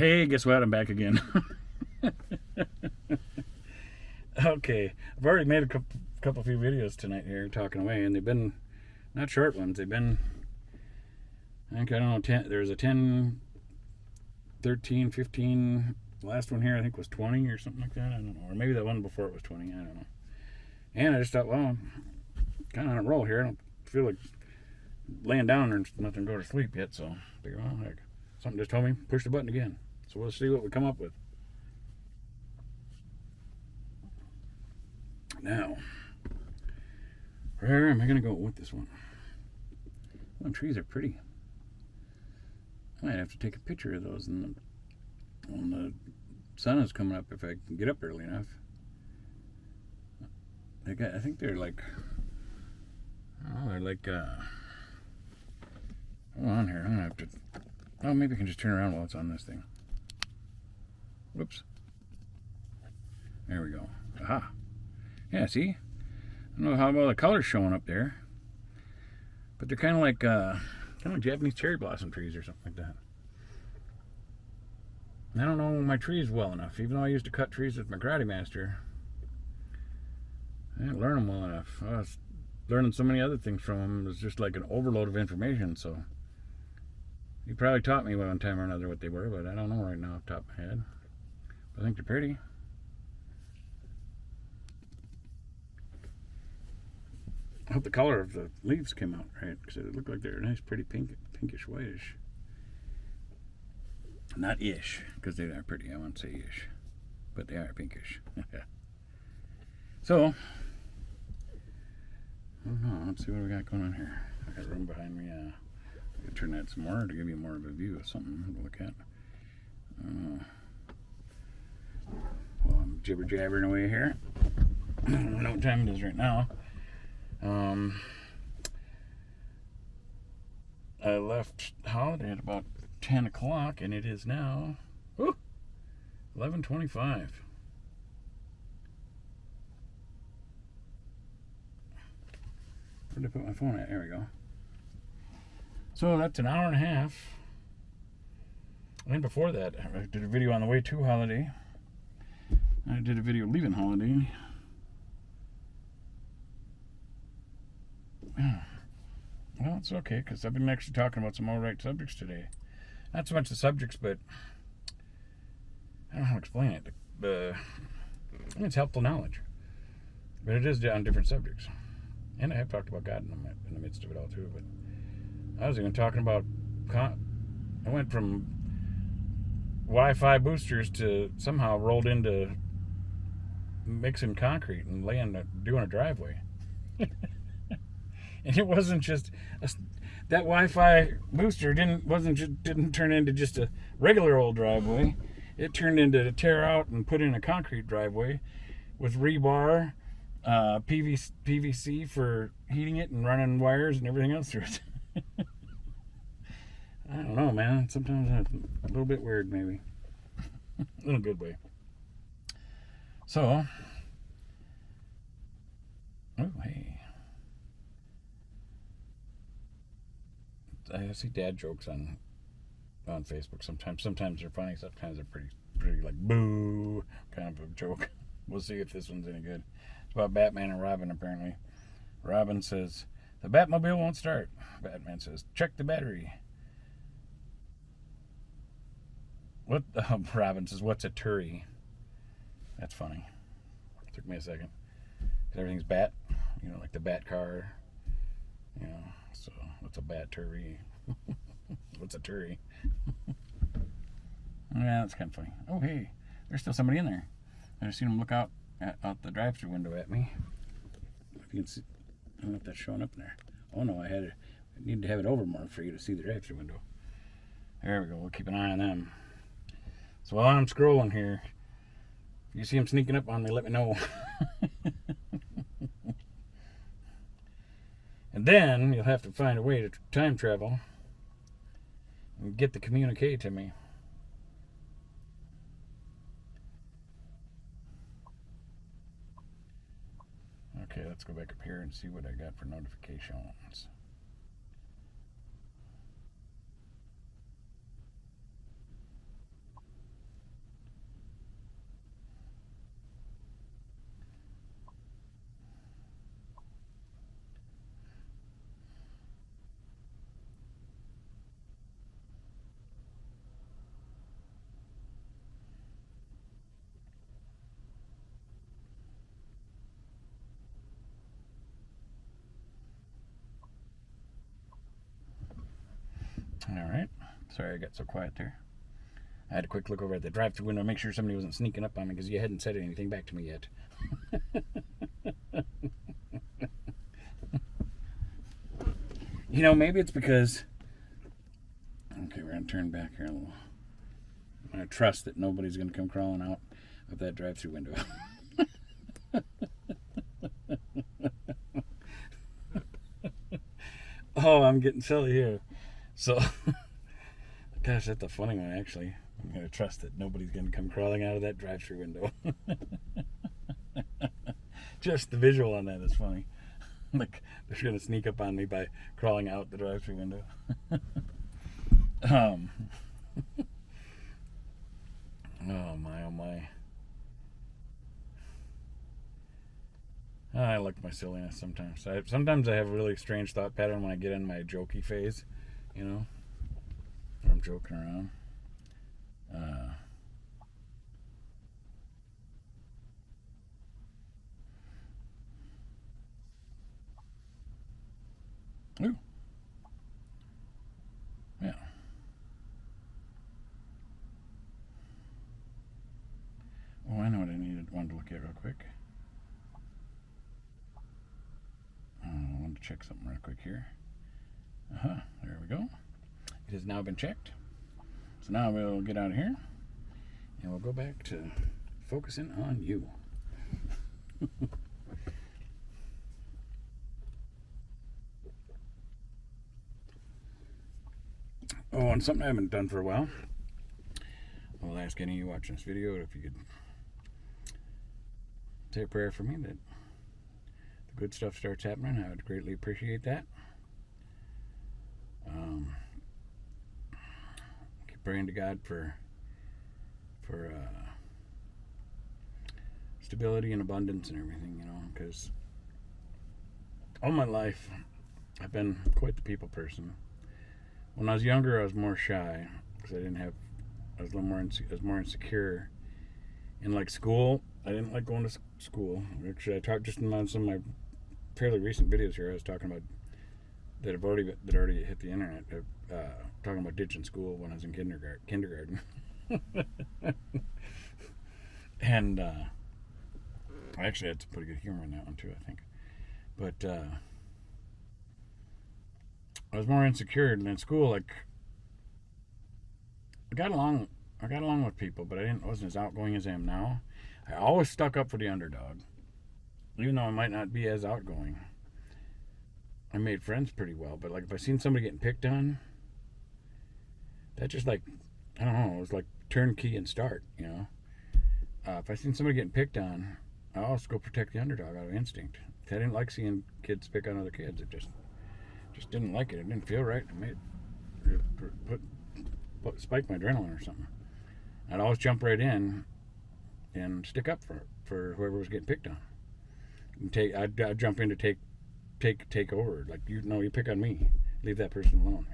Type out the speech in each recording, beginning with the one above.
Hey, guess what? I'm back again. Okay, I've already made a couple few videos tonight here talking away, and they've been not short ones. They've been, I think, I don't know, 10. There's a 10, 13, 15. The last one here I think was 20 or something like that. I don't know. Or maybe the one before it was 20. I don't know. And I just thought, well, I'm kind of on a roll here. I don't feel like laying down or nothing to go to sleep yet, so I figure, well, heck, something just told me, push the button again. So we'll see what we come up with. Now, where am I going to go with this one? Well, trees are pretty. I might have to take a picture of those when the sun is coming up if I can get up early enough. I think they're like, hold on here. I'm going to have to, maybe I can just turn around while it's on this thing. Whoops. There we go. Aha. Yeah, see? I don't know how well the color's showing up there. But they're kind of like Japanese cherry blossom trees or something like that. I don't know my trees well enough. Even though I used to cut trees with my karate master, I didn't learn them well enough. I was learning so many other things from him. It was just like an overload of information, so he probably taught me one time or another what they were, but I don't know right now off the top of my head. But I think they're pretty. I hope the color of the leaves came out right, because it looked like they're nice, pretty pinkish whitish. Not ish, because they are pretty. I won't say ish, but they are pinkish. So, I don't know. Let's see what we got going on here. I got room behind me. I can turn that some more to give you more of a view of something to look at. Well, I'm jibber jabbering away here. I don't know what time it is right now. I left holiday at about 10 o'clock, and it is now 11:25. Where did I put my phone at? There we go. So that's an hour and a half. And then before that, I did a video on the way to holiday. I did a video leaving holiday. Well, it's okay, because I've been actually talking about some all right subjects today. Not so much the subjects, but I don't know how to explain it. It's helpful knowledge. But it is on different subjects. And I have talked about God in the midst of it all, too. But I was even talking about, I went from Wi-Fi boosters to somehow rolled into mixing concrete and doing a driveway. And it wasn't just that Wi-Fi booster didn't turn into just a regular old driveway. It turned into tear out and put in a concrete driveway with rebar, PVC for heating it and running wires and everything else through it. I don't know, man. Sometimes it's a little bit weird, maybe, in a good way. So, hey. I see dad jokes on Facebook sometimes. Sometimes they're funny, sometimes they're pretty like boo kind of a joke. We'll see if this one's any good. It's about Batman and Robin, apparently. Robin says, "The Batmobile won't start." Batman says, "Check the battery." Robin says, "What's a turry?" That's funny. Took me a second. 'Cause everything's bat, like the bat car. So what's a bat turry? What's a turry? Yeah, that's kind of funny. Oh, hey, there's still somebody in there. I just seen him look out the drive-thru window at me. If you can see, I don't know if that's showing up there. Oh no, I need to have it over more for you to see the drive-thru window. There we go. We'll keep an eye on them. So while I'm scrolling here, if you see him sneaking up on me, let me know. And then you'll have to find a way to time travel and get the communique to me. Okay, let's go back up here and see what I got for notifications. Sorry I got so quiet there. I had a quick look over at the drive-thru window to make sure somebody wasn't sneaking up on me because you hadn't said anything back to me yet. Maybe it's because... Okay, we're going to turn back here a little. I'm going to trust that nobody's going to come crawling out of that drive-thru window. Oh, I'm getting silly here. So, gosh, that's a funny one, actually. I'm going to trust that nobody's going to come crawling out of that drive-thru window. Just the visual on that is funny. Like, they're going to sneak up on me by crawling out the drive-thru window. Oh, my, oh, my. I like my silliness sometimes. Sometimes I have a really strange thought pattern when I get in my jokey phase, where I'm joking around. Ooh. Yeah. Oh, I know what I wanted to look at real quick. I wanted to check something real quick here. There we go. It has now been checked. So now we'll get out of here and we'll go back to focusing on you. Oh, and something I haven't done for a while. I'll ask any of you watching this video if you could say a prayer for me that the good stuff starts happening. I would greatly appreciate that. Keep praying to God for stability and abundance and everything, because all my life I've been quite the people person. When I was younger, I was more shy because I was more insecure. In like school, I didn't like going to school. Actually, I talked just in some of my fairly recent videos here. I was talking about that already hit the internet. Talking about ditching school when I was in kindergarten. And I actually had some pretty good humor in that one too, I think. But I was more insecure, and in school, like I got along with people, but I wasn't as outgoing as I am now. I always stuck up for the underdog, even though I might not be as outgoing. I made friends pretty well, but like if I seen somebody getting picked on, that just like, I don't know, it was like turn key and start, If I seen somebody getting picked on, I always go protect the underdog out of instinct. I didn't like seeing kids pick on other kids. It just didn't like it. It didn't feel right. It spiked my adrenaline or something. I'd always jump right in and stick up for whoever was getting picked on. And I'd jump in to take over. Like, you pick on me. Leave that person alone,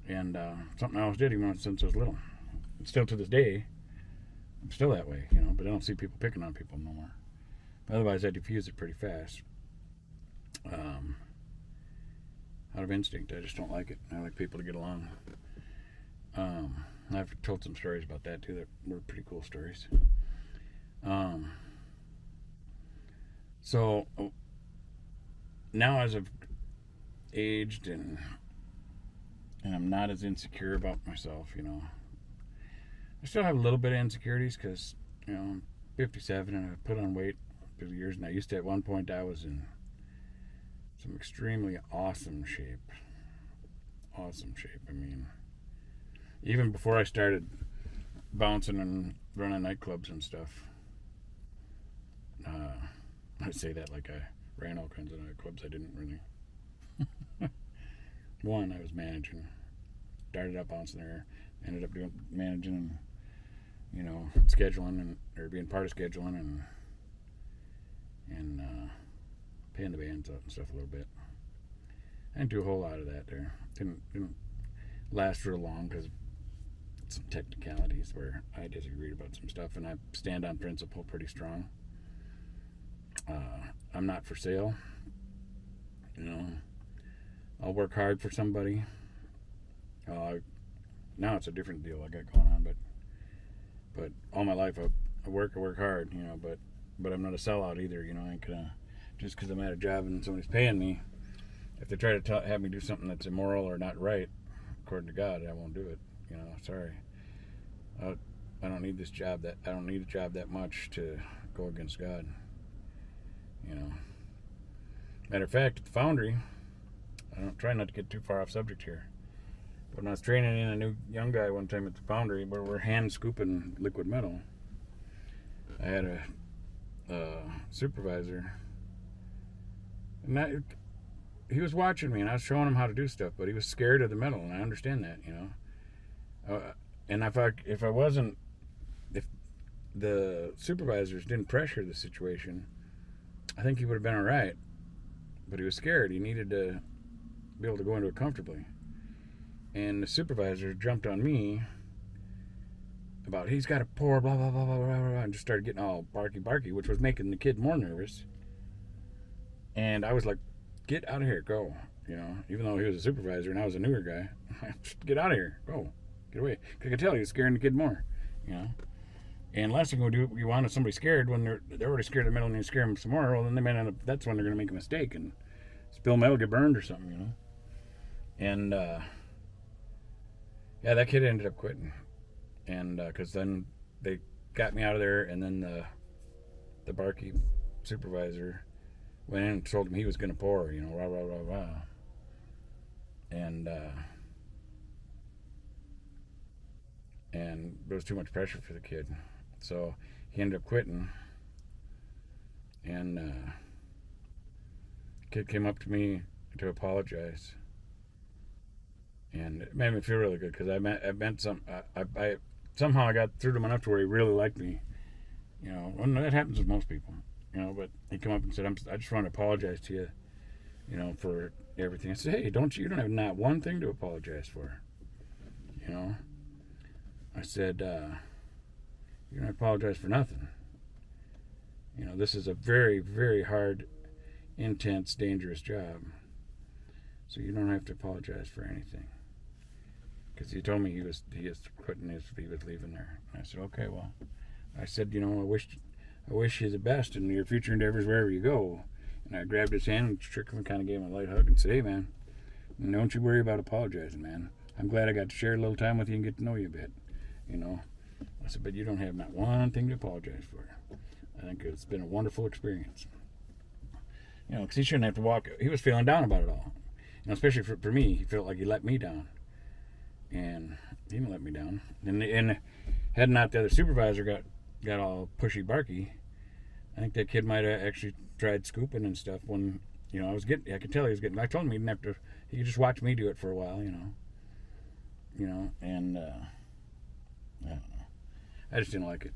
And something I always did even since I was little. And still to this day, I'm still that way, but I don't see people picking on people no more. But otherwise, I diffuse it pretty fast. Out of instinct. I just don't like it. I like people to get along. I've told some stories about that too that were pretty cool stories. So now as I've aged and I'm not as insecure about myself, I still have a little bit of insecurities because, I'm 57 and I've put on weight through the years, and I used to, at one point, I was in some extremely awesome shape. I mean, even before I started bouncing and running nightclubs and stuff, I say that like I ran all kinds of nightclubs. I didn't really. One, I was managing. Started out bouncing there, ended up managing and, scheduling or being part of scheduling and paying the bands up and stuff a little bit. I didn't do a whole lot of that there. Didn't last real long because some technicalities where I disagreed about some stuff, and I stand on principle pretty strong. I'm not for sale. I'll work hard for somebody. Uh, Now it's a different deal I got going on, but all my life I work hard, but I'm not a sellout either, I ain't gonna, just because I'm at a job and somebody's paying me, if they try to have me do something that's immoral or not right, according to God, I won't do it, sorry. I don't need this job, I don't need a job that much to go against God, Matter of fact, at the foundry, I don't try not to get too far off subject here. But when I was training in a new young guy one time at the foundry where we're hand scooping liquid metal, I had a supervisor, and he was watching me, and I was showing him how to do stuff, but he was scared of the metal, and I understand that, And if the supervisors didn't pressure the situation, I think he would have been all right. But he was scared. He needed to be able to go into it comfortably. And the supervisor jumped on me about he's got to pour, blah, blah, blah, blah, blah, blah, and just started getting all barky, which was making the kid more nervous. And I was like, get out of here, go. Even though he was a supervisor and I was a newer guy, just get out of here, go, get away. I could tell he was scaring the kid more, And last thing you want is somebody scared when they're already scared of metal and you scare them some more. Well, then they might end up, that's when they're going to make a mistake and spill metal, get burned or something, And yeah, that kid ended up quitting, and because then they got me out of there, and then the barkeep supervisor went in and told him he was going to pour, rah rah rah rah, and there was too much pressure for the kid, so he ended up quitting, and the kid came up to me to apologize. And it made me feel really good because I somehow I got through to him enough to where he really liked me, and that happens with most people, but he came up and said, I just want to apologize to you, for everything. I said, hey, you don't have not one thing to apologize for, I said, you don't apologize for nothing. This is a very, very hard, intense, dangerous job, so you don't have to apologize for anything. Because he told me he was quitting, he was leaving there. And I said, okay, well, I said, I wish you the best in your future endeavors wherever you go. And I grabbed his hand and shook him and kind of gave him a light hug and said, hey, man, don't you worry about apologizing, man. I'm glad I got to share a little time with you and get to know you a bit, I said, but you don't have not one thing to apologize for. I think it's been a wonderful experience. Because he shouldn't have to walk. He was feeling down about it all. Especially for me, he felt like he let me down. And he didn't let me down. And had not the other supervisor got all pushy barky, I think that kid might have actually tried scooping and stuff when, I could tell he was getting, I told him he didn't have to, he could just watch me do it for a while, and I don't know. I just didn't like it.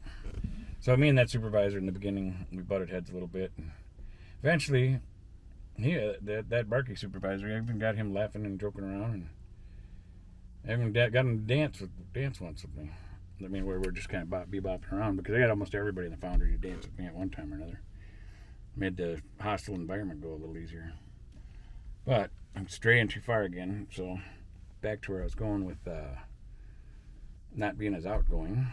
So me and that supervisor in the beginning, we butted heads a little bit. And eventually, that barky supervisor, I even got him laughing and joking around, and I even got him to dance once with me. I mean, where we're just kind of bebopping around, because I got almost everybody in the foundry to dance with me at one time or another. Made the hostile environment go a little easier. But I'm straying too far again, so back to where I was going with not being as outgoing,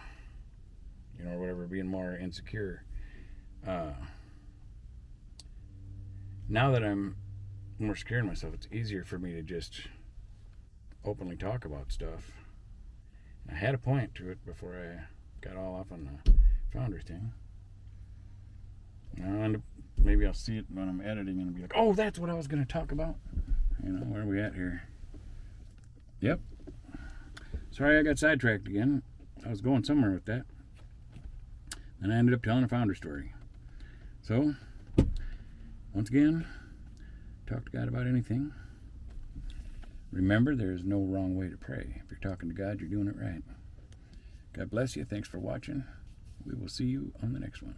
or whatever, being more insecure. Now that I'm more secure in myself, it's easier for me to just openly talk about stuff. I had a point to it before I got all off on the founder thing. Maybe I'll see it when I'm editing and be like, oh, that's what I was going to talk about. Where are we at here? Yep. Sorry I got sidetracked again. I was going somewhere with that. And I ended up telling a founder story. So, once again, talk to God about anything. Remember, there is no wrong way to pray. If you're talking to God, you're doing it right. God bless you. Thanks for watching. We will see you on the next one.